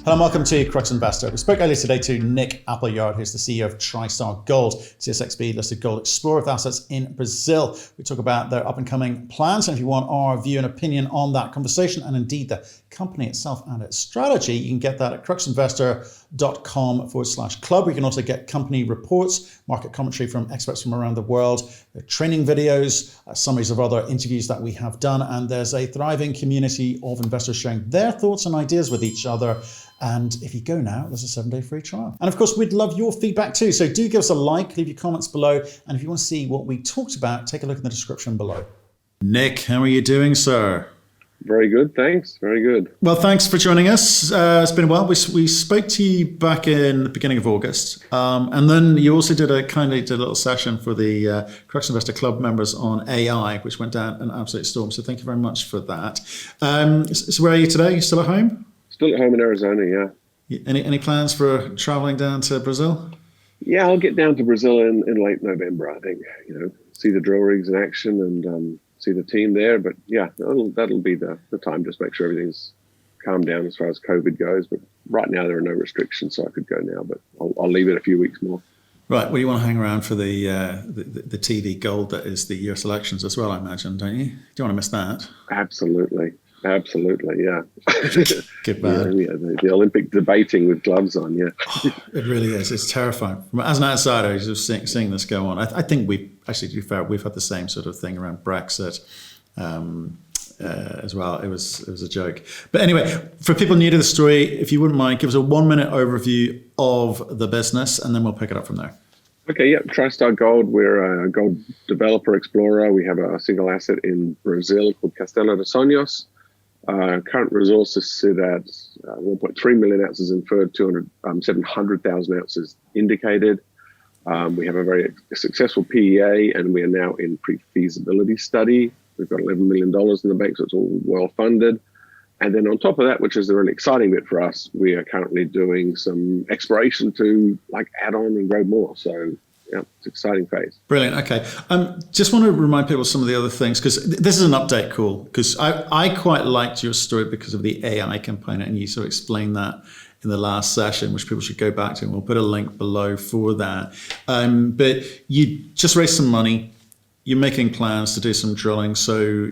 Hello and welcome to Crux Investor. We spoke earlier today to Nick Appleyard, who's the CEO of TriStar Gold, TSXV listed gold explorer with assets in Brazil. We talk about their up and coming plans, and if you want our view and opinion on that conversation and indeed the company itself and its strategy, you can get that at cruxinvestor.com/club. We can also get company reports, market commentary from experts from around the world, training videos, summaries of other interviews that we have done, and there's a thriving community of investors sharing their thoughts and ideas with each other. And if you go now, there's a 7-day free trial. And of course, we'd love your feedback too. So do give us a like, leave your comments below. And if you want to see what we talked about, take a look in the description below. Nick, how are you doing, sir? Very good, thanks. Very good. Well, thanks for joining us. It's been a while. We spoke to you back in the beginning of August. And then you also did a little session for the Crux Investor Club members on AI, which went down an absolute storm. So thank you very much for that. So where are you today? You still at home? Still at home in Arizona, yeah. Any plans for traveling down to Brazil? Yeah, I'll get down to Brazil in late November, I think. See the drill rigs in action and see the team there. But yeah, that'll be the time. Just make sure everything's calmed down as far as COVID goes. But right now there are no restrictions, so I could go now. But I'll leave it a few weeks more. Right. Well, you want to hang around for the TV gold that is the US elections as well, I imagine, don't you? Do you want to miss that? Absolutely, yeah. Good man. Yeah, the Olympic debating with gloves on, yeah. It really is. It's terrifying. As an outsider, just seeing this go on, I think we've actually, to be fair, we've had the same sort of thing around Brexit as well. It was a joke. But anyway, for people new to the story, if you wouldn't mind, give us a 1-minute overview of the business, and then we'll pick it up from there. Okay, yeah, TriStar Gold, we're a gold developer, explorer. We have a single asset in Brazil called Castelo de Sonhos. Current resources sit at 1.3 million ounces inferred, 700,000 ounces indicated. We have a very successful PEA, and we are now in pre-feasibility study. We've got $11 million in the bank, so it's all well funded. And then on top of that, which is the really exciting bit for us, we are currently doing some exploration to add on and grow more. So yeah, it's an exciting phase. Brilliant. Okay. Just want to remind people of some of the other things, because this is an update call, because I quite liked your story because of the AI component, and you sort of explained that in the last session, which people should go back to, and we'll put a link below for that. But you just raised some money. You're making plans to do some drilling. So,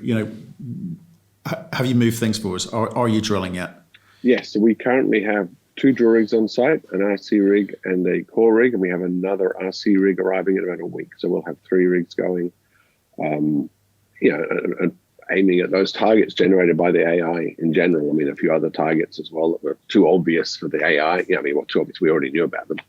have you moved things forward? Are you drilling yet? Yes. So we currently have 2 drill rigs on site, an RC rig and a core rig, and we have another RC rig arriving in about a week. So we'll have 3 rigs going, and aiming at those targets generated by the AI in general. I mean, a few other targets as well that were too obvious for the AI. Yeah, I mean, too obvious, we already knew about them.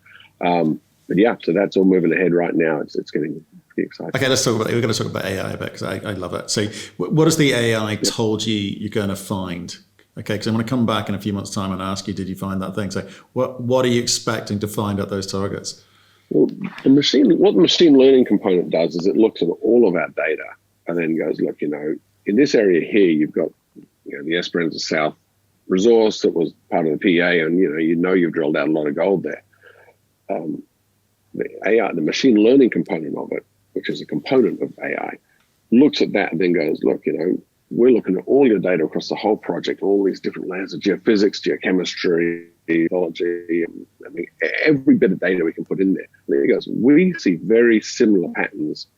But yeah, so that's all moving ahead right now. It's getting pretty exciting. Okay, we're going to talk about AI a bit, because I love it. So what has the AI told you you're going to find? Okay, because I'm going to come back in a few months' time and ask you, did you find that thing? So what are you expecting to find at those targets? Well, what the machine learning component does is it looks at all of our data and then goes, look, in this area here, you've got the Esperanza South resource that was part of the PEA, and you've drilled out a lot of gold there. The AI, the machine learning component of it, which is a component of AI, looks at that and then goes, look, we're looking at all your data across the whole project, all these different layers of geophysics, geochemistry, geology, every bit of data we can put in there. And then it goes, we see very similar patterns,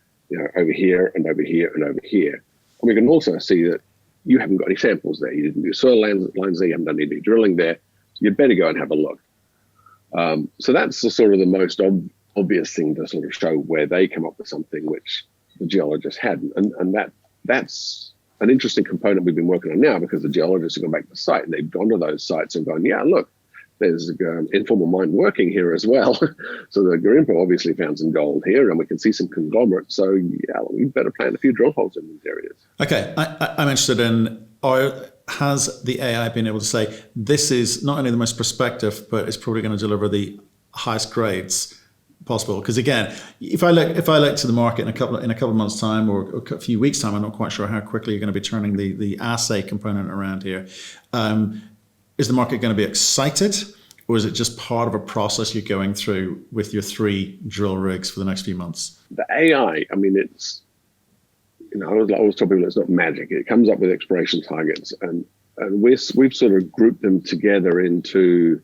over here and over here and over here. And we can also see that you haven't got any samples there. You didn't do soil lines there. You haven't done any drilling there. You'd better go and have a look. So that's the most obvious thing to sort of show where they come up with something which the geologist hadn't. And that's an interesting component we've been working on now, because the geologists have gone back to the site and they've gone to those sites and gone, yeah, look, there's informal mine working here as well. So the Garimpo obviously found some gold here, and we can see some conglomerates. So yeah, we better plant a few drill holes in these areas. Okay, I'm interested in, has the AI been able to say, this is not only the most prospective, but it's probably going to deliver the highest grades possible? Because again, if I look to the market in a couple of months' time or a few weeks' time, I'm not quite sure how quickly you're going to be turning the assay component around here. Is the market going to be excited, or is it just part of a process you're going through with your 3 drill rigs for the next few months? The AI, I mean, it's, I always tell people it's not magic. It comes up with exploration targets, and and we've sort of grouped them together into,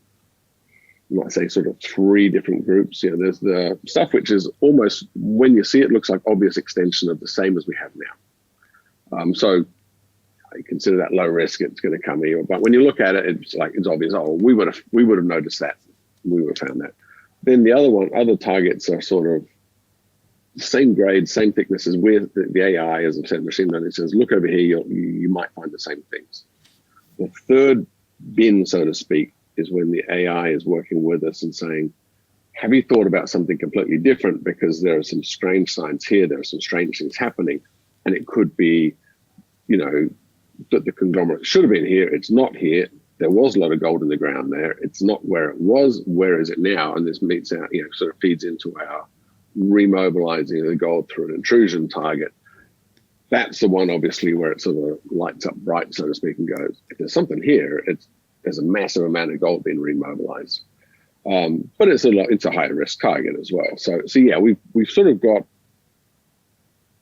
you might say, sort of three different groups. You know, there's the stuff which is almost, when you see it, looks like obvious extension of the same as we have now. So I consider that low risk. It's going to come here, but when you look at it, it's obvious. Oh, we would have noticed that. We would have found that. Then the other targets are sort of same grade, same thickness as where the AI, as I've said, machine learning says, look over here, you might find the same things. The third bin, so to speak, is when the AI is working with us and saying, have you thought about something completely different? Because there are some strange signs here, there are some strange things happening, and it could be, you know, that the conglomerate should have been here, it's not here. There was a lot of gold in the ground there. It's not where it was. Where is it now? And this meets out, you know, sort of feeds into our remobilizing the gold through an intrusion target. That's the one, obviously, where it sort of lights up bright, so to speak, and goes, if there's something here, there's a massive amount of gold being remobilized. But it's a higher risk target as well. So yeah, we've sort of got,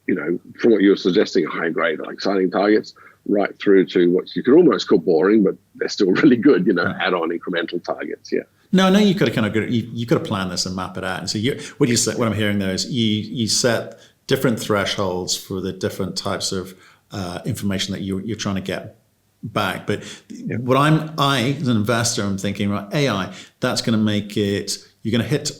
you know, from what you were suggesting, high grade, exciting targets, right through to what you could almost call boring, but they're still really good, you know, add-on incremental targets. Yeah. No, you've got to kind of you got to plan this and map it out. And so what I'm hearing there is you set different thresholds for the different types of information that you're trying to get back. But what I as an investor, I'm thinking, right, AI, that's going to make it, you're going to hit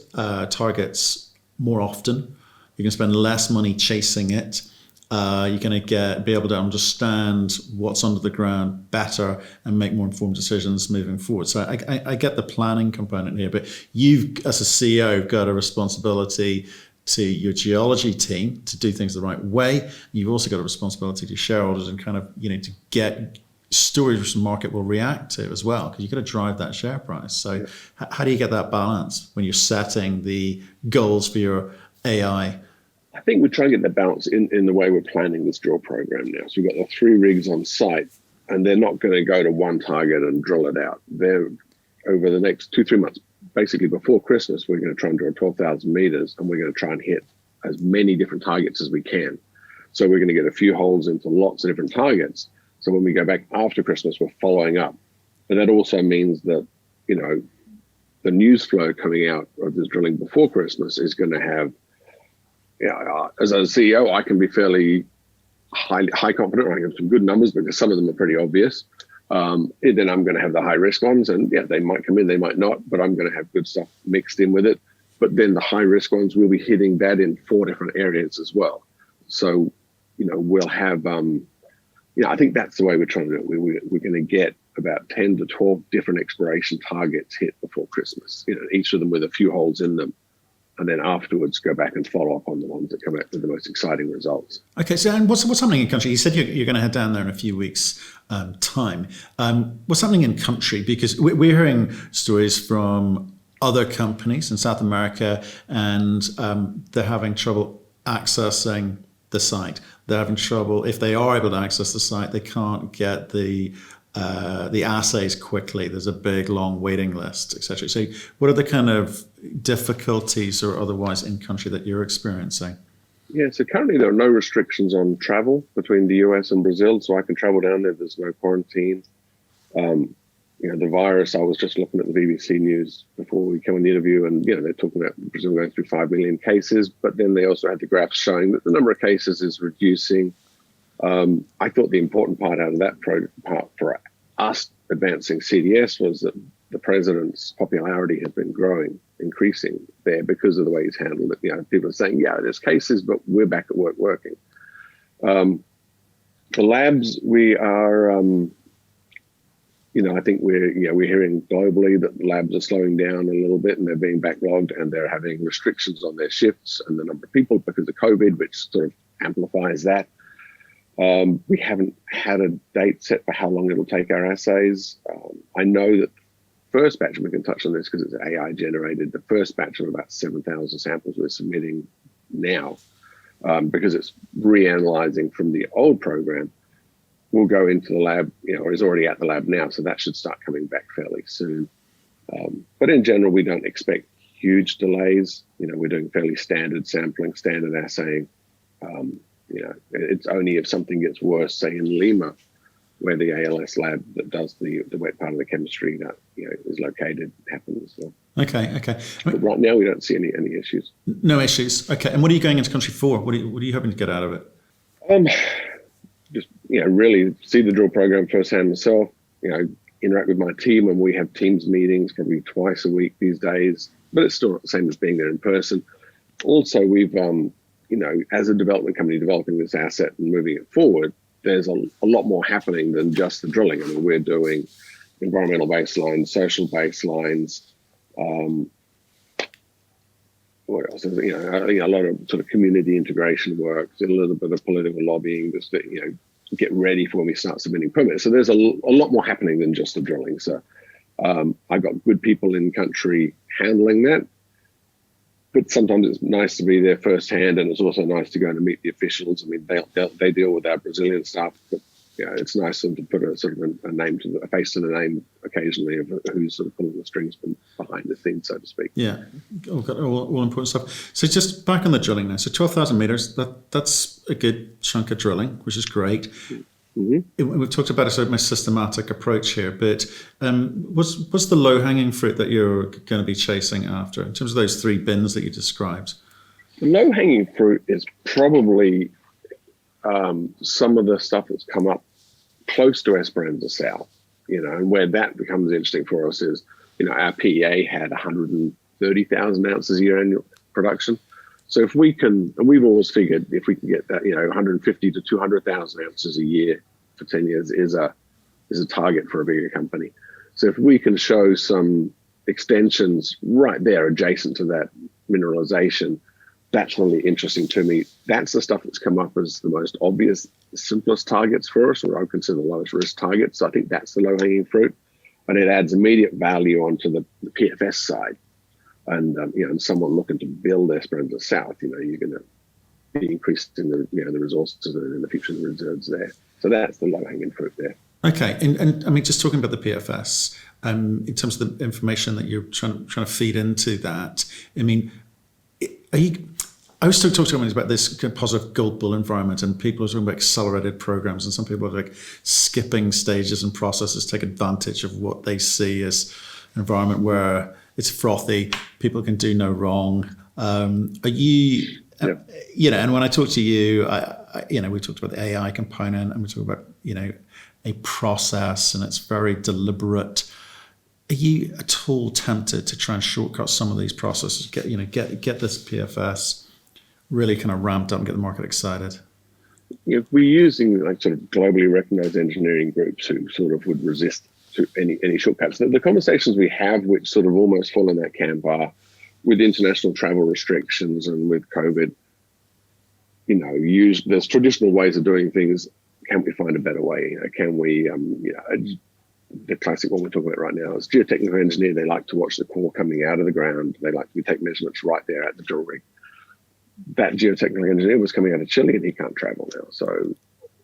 targets more often. You're going to spend less money chasing it. You're going to be able to understand what's under the ground better and make more informed decisions moving forward. So I get the planning component here, but you've, as a CEO, got a responsibility to your geology team to do things the right way. You've also got a responsibility to shareholders and kind of, you know, to get stories which the market will react to as well, because you've got to drive that share price. So how do you get that balance when you're setting the goals for your AI? I think we're trying to get the balance in the way we're planning this drill program now. So we've got the 3 rigs on site, and they're not going to go to one target and drill it out. They're over the next 2-3 months, basically before Christmas, we're going to try and drill 12,000 meters, and we're going to try and hit as many different targets as we can. So we're going to get a few holes into lots of different targets. So when we go back after Christmas, we're following up. But that also means that, you know, the news flow coming out of this drilling before Christmas is going to have, as a CEO, I can be fairly high confident. I have some good numbers because some of them are pretty obvious. Then I'm going to have the high risk ones, and they might come in, they might not, but I'm going to have good stuff mixed in with it. But then the high risk ones, we'll be hitting that in 4 different areas as well. So, you know, we'll have, I think that's the way we're trying to do it. We're going to get about 10 to 12 different exploration targets hit before Christmas, you know, each of them with a few holes in them. And then afterwards, go back and follow up on the ones that come out with the most exciting results. Okay, so and what's happening in country? You said you're going to head down there in a few weeks' time. What's happening in country? Because we're hearing stories from other companies in South America, and they're having trouble accessing the site. They're having trouble, if they are able to access the site, they can't get the assays quickly. There's a big, long waiting list, etc. So what are the kind of difficulties or otherwise in country that you're experiencing? Yeah, so currently there are no restrictions on travel between the US and Brazil, so I can travel down there. There's no quarantine. The virus, I was just looking at the BBC News before we came on the interview, and, they're talking about Brazil going through 5 million cases, but then they also had the graphs showing that the number of cases is reducing. I thought the important part out of that part for us advancing CDS was that the president's popularity has been increasing there because of the way he's handled it. People are saying, there's cases, but we're back at work working. The labs, we are, I think we're hearing globally that labs are slowing down a little bit and they're being backlogged and they're having restrictions on their shifts and the number of people because of COVID, which sort of amplifies that. We haven't had a date set for how long it'll take our assays. I know that the first batch, and we can touch on this because it's AI generated, the first batch of about 7,000 samples we're submitting now, because it's reanalyzing from the old program, will go into the lab, or is already at the lab now. So that should start coming back fairly soon. But in general, we don't expect huge delays. We're doing fairly standard sampling, standard assaying. It's only if something gets worse, say in Lima, where the ALS lab that does the wet part of the chemistry that is located happens. So. Okay. But right now we don't see any issues. No issues. Okay. And what are you going into country for? What are you hoping to get out of it? Just really see the drill program firsthand myself. Interact with my team, and we have teams meetings probably twice a week these days. But it's still not the same as being there in person. Also, we've as a development company developing this asset and moving it forward, there's a lot more happening than just the drilling. I mean, we're doing environmental baselines, social baselines. What else? A lot of sort of community integration work, a little bit of political lobbying, just to, get ready for when we start submitting permits. So there's a lot more happening than just the drilling. So I've got good people in country handling that. But sometimes it's nice to be there firsthand, and it's also nice to go and meet the officials. I mean, they deal with our Brazilian stuff, but it's nice to put a sort of a face to the name occasionally of who's sort of pulling the strings behind the scenes, so to speak. Yeah, all important stuff. So just back on the drilling now. So 12,000 meters, that's a good chunk of drilling, which is great. Mm-hmm. We've talked about a sort of more systematic approach here, but what's the low-hanging fruit that you're going to be chasing after in terms of those 3 bins that you described? The low-hanging fruit is probably some of the stuff that's come up close to Esperanza South, and where that becomes interesting for us is, our PEA had 130,000 ounces a year annual production. So if we can, and we've always figured if we can get that, 150 to 200,000 ounces a year for 10 years is a target for a bigger company. So if we can show some extensions right there adjacent to that mineralization, that's really interesting to me. That's the stuff that's come up as the most obvious, simplest targets for us, or I would consider the lowest risk targets. So I think that's the low-hanging fruit, but it adds immediate value onto the PFS side. And and someone looking to build Esperanza South, you're going to be increasing the the resources and the future reserves there. So that's the low-hanging fruit there. Okay, and I mean, just talking about the PFS, in terms of the information that you're trying to feed into that, I mean, I was still talking to companies about this positive gold bull environment, and people are talking about accelerated programs, and some people are like skipping stages and processes, take advantage of what they see as an environment where it's frothy, people can do no wrong. Are you, and when I talk to you, we talked about the AI component, and we talk about, a process, and it's very deliberate. Are you at all tempted to try and shortcut some of these processes, get this PFS really kind of ramped up and get the market excited? We're using like sort of globally recognized engineering groups who sort of would resist to any shortcuts. The conversations we have, which sort of almost fall in that camp, are with international travel restrictions and with COVID. There's traditional ways of doing things. Can we find a better way? Can we? The classic one we're talking about right now is geotechnical engineer. They like to watch the core coming out of the ground. They like to take measurements right there at the drill rig. That geotechnical engineer was coming out of Chile and he can't travel now. So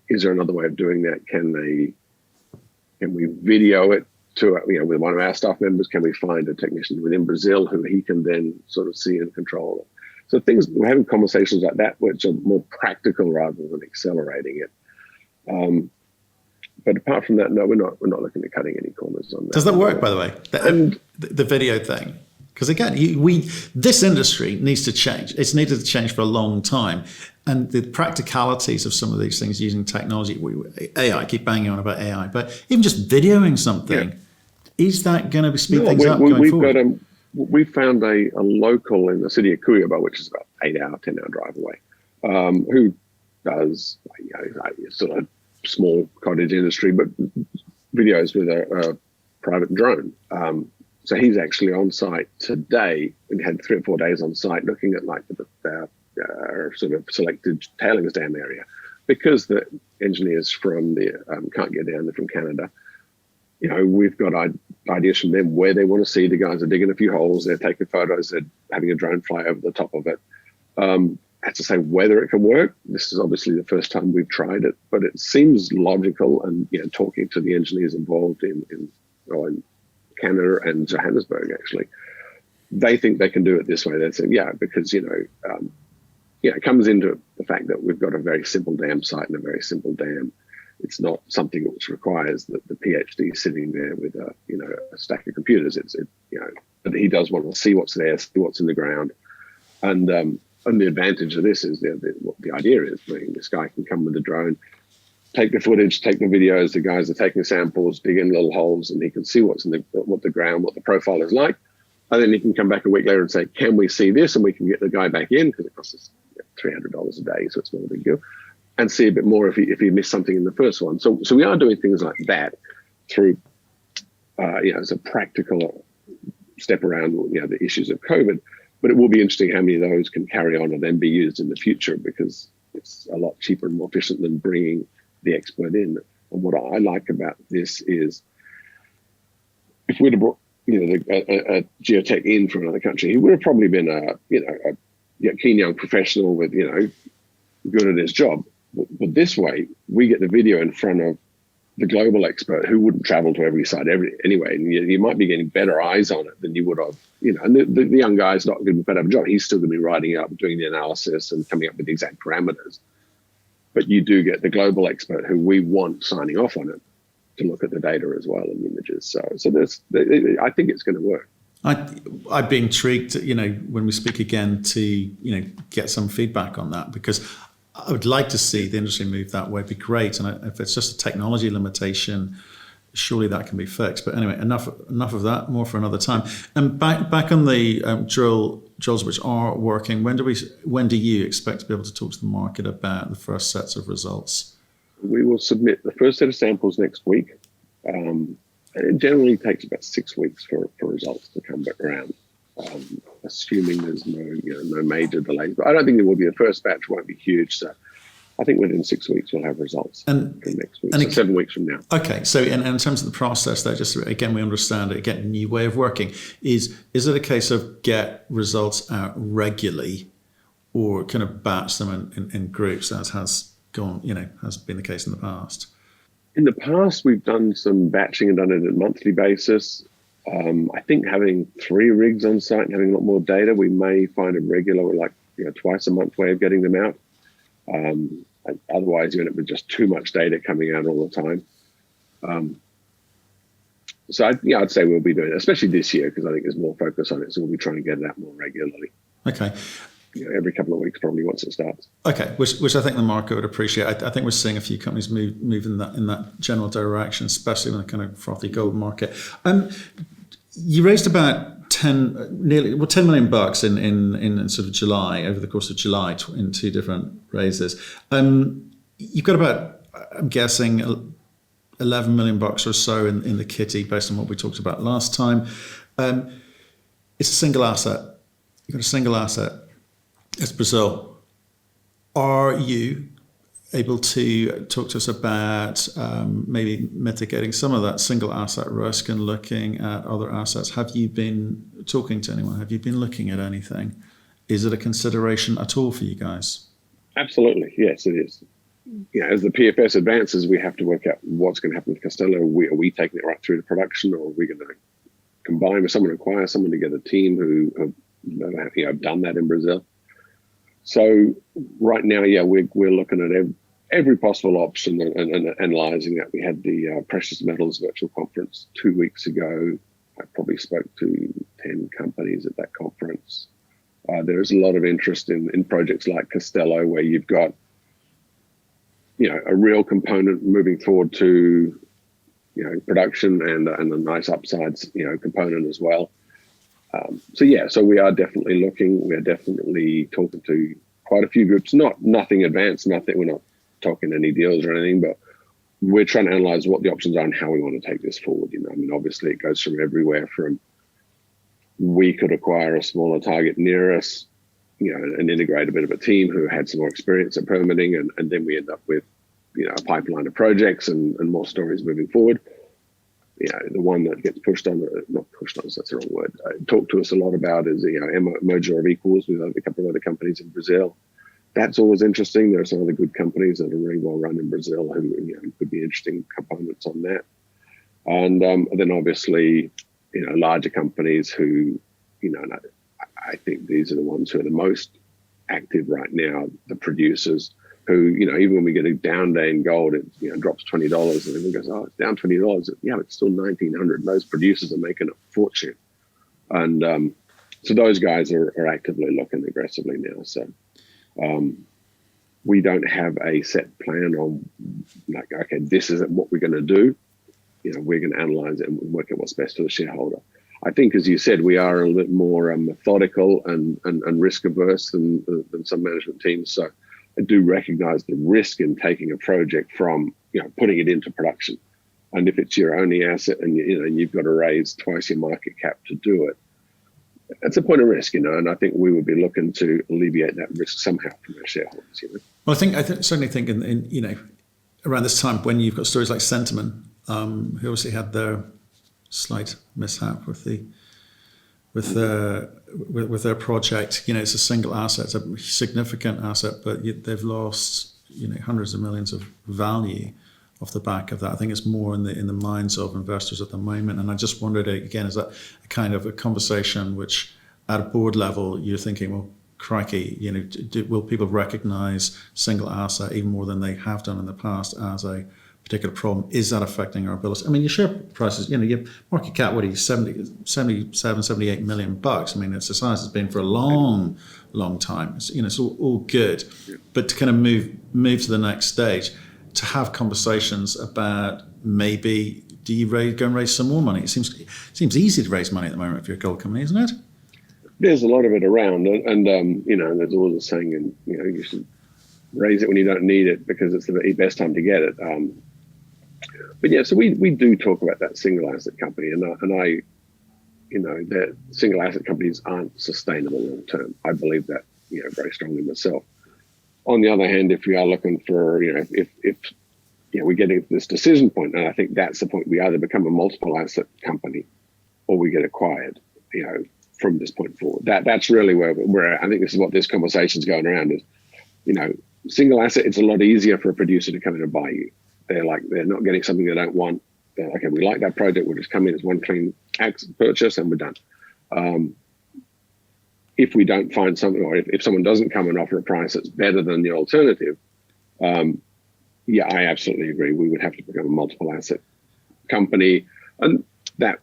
is there another way of doing that? Can we video it to, with one of our staff members? Can we find a technician within Brazil who he can then sort of see and control? So we're having conversations like that, which are more practical rather than accelerating it. But apart from that, no, we're not looking at cutting any corners on that. Does that work, by the way? The video thing? Because again, this industry needs to change. It's needed to change for a long time. And the practicalities of some of these things using technology, AI, I keep banging on about AI, but even just videoing something, is that going to speed things up going forward? We found a local in the city of Cuiabá, which is about 10-hour drive away, who does sort of small cottage industry, but videos with a private drone. So he's actually on site today. We had 3 or 4 days on site looking at like the sort of selected tailings dam area, because the engineers from the can't get down there from Canada. We've got ideas from them where they want to see. The guys are digging a few holes. They're taking photos. They're having a drone fly over the top of it. I have to say whether it can work. This is obviously the first time we've tried it, but it seems logical. And talking to the engineers involved in Canada and Johannesburg, actually, they think they can do it this way. They say, because it comes into the fact that we've got a very simple dam site and a very simple dam. It's not something which requires the PhD sitting there with a stack of computers. But he does want to see what's there, see what's in the ground, and the advantage of this is what the idea is. This guy can come with a drone, take the footage, take the videos. The guys are taking samples, digging little holes, and he can see what the ground, what the profile is like. And then he can come back a week later and say, "Can we see this?" And we can get the guy back in, because it costs us $300 a day, so it's not a big deal, and see a bit more if he missed something in the first one. So we are doing things like that through, as a practical step around the issues of COVID. But it will be interesting how many of those can carry on and then be used in the future, because it's a lot cheaper and more efficient than bringing the expert in. And what I like about this is, if we'd have brought a geotech in from another country, he would have probably been a keen young professional with good at his job. But this way, we get the video in front of the global expert who wouldn't travel to every site anyway, and you might be getting better eyes on it than you would have. And the young guy's not going to be better of a job. He's still going to be writing it up, doing the analysis, and coming up with the exact parameters. But you do get the global expert who we want signing off on it to look at the data as well and the images. So I think it's going to work. I'd be intrigued, when we speak again, to get some feedback on that, because I would like to see the industry move that way. It'd be great. And if it's just a technology limitation, surely that can be fixed. But anyway, enough of that. More for another time. And back on the drills which are working. When do you expect to be able to talk to the market about the first sets of results? We will submit the first set of samples next week. And it generally takes about 6 weeks for results to come back around, assuming there's no major delays. But I don't think there will be. The first batch won't be huge, so I think within 6 weeks we'll have results from next week. So 7 weeks from now. Okay, so in terms of the process, there, just again, we understand it. Again, new way of working. Is it a case of get results out regularly, or kind of batch them in groups, as has been the case in the past? In the past, we've done some batching and done it on a monthly basis. I think having 3 rigs on site and having a lot more data, we may find a regular, twice a month way of getting them out. Otherwise, you end up with just too much data coming out all the time. So I'd say we'll be doing it, especially this year, because I think there's more focus on it. So we'll be trying to get it out more regularly. Okay. Every couple of weeks, probably, once it starts. Okay, which I think the market would appreciate. I think we're seeing a few companies move in that general direction, especially in the kind of frothy gold market. You raised about $10 million in sort of July, over the course of July, in 2 different raises. You've got about, I'm guessing, $11 million or so in the kitty, based on what we talked about last time. It's a single asset. You've got a single asset. It's Brazil. Are you able to talk to us about maybe mitigating some of that single asset risk and looking at other assets? Have you been talking to anyone? Have you been looking at anything? Is it a consideration at all for you guys? Absolutely. Yes, it is. As the PFS advances, we have to work out what's going to happen with Castello. Are we taking it right through to production, or are we going to combine with someone, acquire someone to get a team who have done that in Brazil? So right now, we're looking at every possible option and analysing that. We had the Precious Metals Virtual Conference 2 weeks ago. I probably spoke to 10 companies at that conference. There is a lot of interest in projects like Castello, where you've got a real component moving forward to production and a nice upsides component as well. So we are definitely looking. We are definitely talking to quite a few groups. Nothing advanced. We're not talking any deals or anything, but we're trying to analyze what the options are and how we want to take this forward. Obviously it goes from everywhere from, we could acquire a smaller target near us, and integrate a bit of a team who had some more experience at permitting, and then we end up with, a pipeline of projects and more stories moving forward. The one that gets not pushed on us, that's the wrong word, talked to us a lot about is, merger of equals with a couple of other companies in Brazil. That's always interesting. There are some other good companies that are really well run in Brazil who could be interesting components on that. And then obviously, larger companies who, I think these are the ones who are the most active right now, the producers who, even when we get a down day in gold, it drops $20, and everyone goes, "Oh, it's down $20." Yeah, but it's still 1,900. Those producers are making a fortune, and so those guys are actively looking aggressively now. So we don't have a set plan on like, okay, this is what we're going to do. We're going to analyze it and work out what's best for the shareholder. I think, as you said, we are a little bit more methodical and risk averse than some management teams. So I do recognize the risk in taking a project from, putting it into production. And if it's your only asset and you've got to raise twice your market cap to do it, that's a point of risk, and I think we would be looking to alleviate that risk somehow from our shareholders. Well, I certainly think in around this time when you've got stories like Centamin, who obviously had their slight mishap with their project. It's a single asset, it's a significant asset, but they've lost hundreds of millions of value off the back of that. I think it's more in the minds of investors at the moment. And I just wondered, again, is that a kind of a conversation which at a board level you're thinking, well, crikey, will people recognize single asset even more than they have done in the past as a particular problem? Is that affecting our ability? I mean, your share prices, your market cap, what are you, 77, 78 million bucks? I mean, it's the size it's been for a long time. It's all good. But to kind of move to the next stage, to have conversations about maybe do you go and raise some more money? It seems easy to raise money at the moment if you're a gold company, isn't it? There's a lot of it around, and there's always a saying, and you should raise it when you don't need it because it's the best time to get it. But yeah, so we do talk about that single asset company, and I that single asset companies aren't sustainable long term. I believe that very strongly myself. On the other hand, if we are looking for, if we're getting to this decision point, and I think that's the point, we either become a multiple asset company or we get acquired, from this point forward. That's really where we're at. I think this is what this conversation's going around is, single asset, it's a lot easier for a producer to come in and buy you. They're not getting something they don't want. They're like, okay, we like that project, we'll just come in as one clean purchase and we're done. If we don't find something, or if someone doesn't come and offer a price that's better than the alternative, I absolutely agree. We would have to become a multiple asset company, and that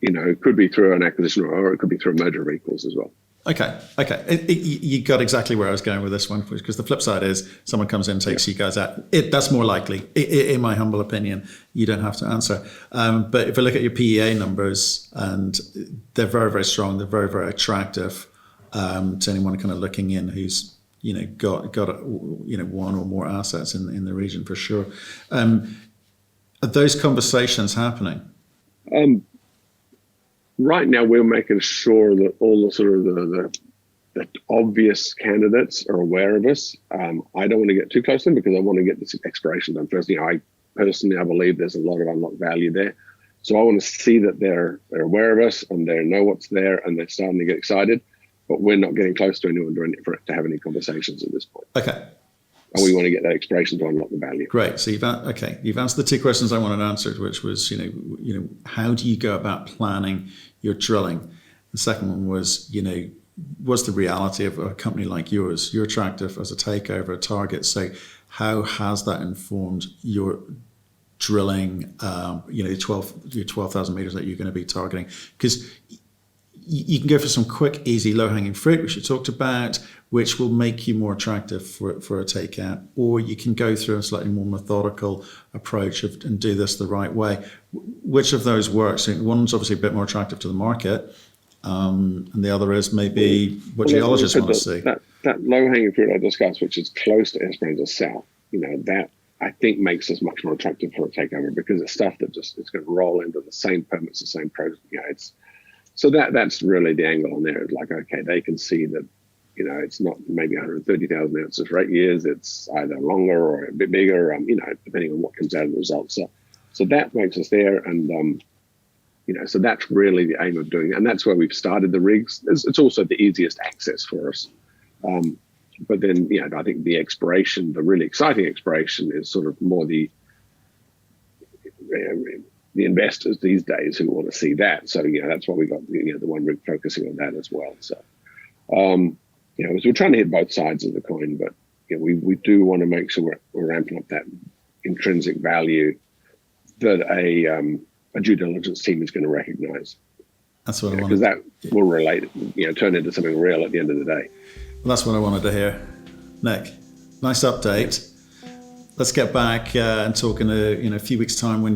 it could be through an acquisition or it could be through a merger of equals as well. Okay. You got exactly where I was going with this one, because the flip side is someone comes in and takes you guys out. That's more likely, in my humble opinion. You don't have to answer. But if I look at your PEA numbers, and they're very, very strong, they're very, very attractive to anyone kind of looking in who's got one or more assets in the region for sure. Are those conversations happening? Right now, we're making sure that all the sort of the obvious candidates are aware of us. I don't want to get too close to them because I want to get this exploration done first. I believe there's a lot of unlocked value there. So I want to see that they're aware of us and they know what's there and they're starting to get excited. But we're not getting close to anyone to have any conversations at this point. Okay. And we want to get that exploration to unlock the value. Great. So you've answered the two questions I wanted answered, which was, how do you go about planning your drilling? The second one was, what's the reality of a company like yours? You're attractive as a takeover target. So how has that informed your drilling, your 12,000 meters that you're going to be targeting? Because you can go for some quick, easy, low-hanging fruit, which you talked about, which will make you more attractive for a takeout, or you can go through a slightly more methodical approach and do this the right way. Which of those works? One's obviously a bit more attractive to the market, and the other is maybe what geologists want to see. That low-hanging fruit I discussed, which is close to Esperanza South, that I think makes us much more attractive for a takeover because it's stuff that it's going to roll into the same permits, the same project. So that's really the angle on there. It's like, okay, they can see that, it's not maybe 130,000 ounces for 8 years. It's either longer or a bit bigger, depending on what comes out of the results. So that makes us there. And, so that's really the aim of doing it. And that's where we've started the rigs. It's also the easiest access for us. But then, I think the exploration, the really exciting exploration is sort of more the investors these days who want to see that. So, that's why we got, the one rig focusing on that as well. So, so we're trying to hit both sides of the coin, but, we do want to make sure we're ramping up that intrinsic value that a due diligence team is going to recognize. That's what I Because wanted. that will relate, turn into something real at the end of the day. Well, that's what I wanted to hear. Nick, nice update. Let's get back and talk in a few weeks' time when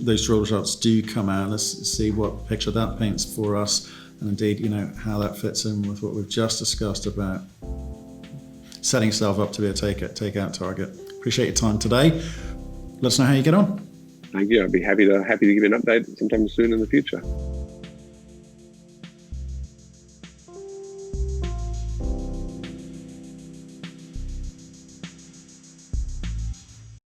those drill results do come out. Let's see what picture that paints for us, and indeed, how that fits in with what we've just discussed about setting yourself up to be a takeout target. Appreciate your time today. Let us know how you get on. Thank you. I'd be happy to give you an update sometime soon in the future.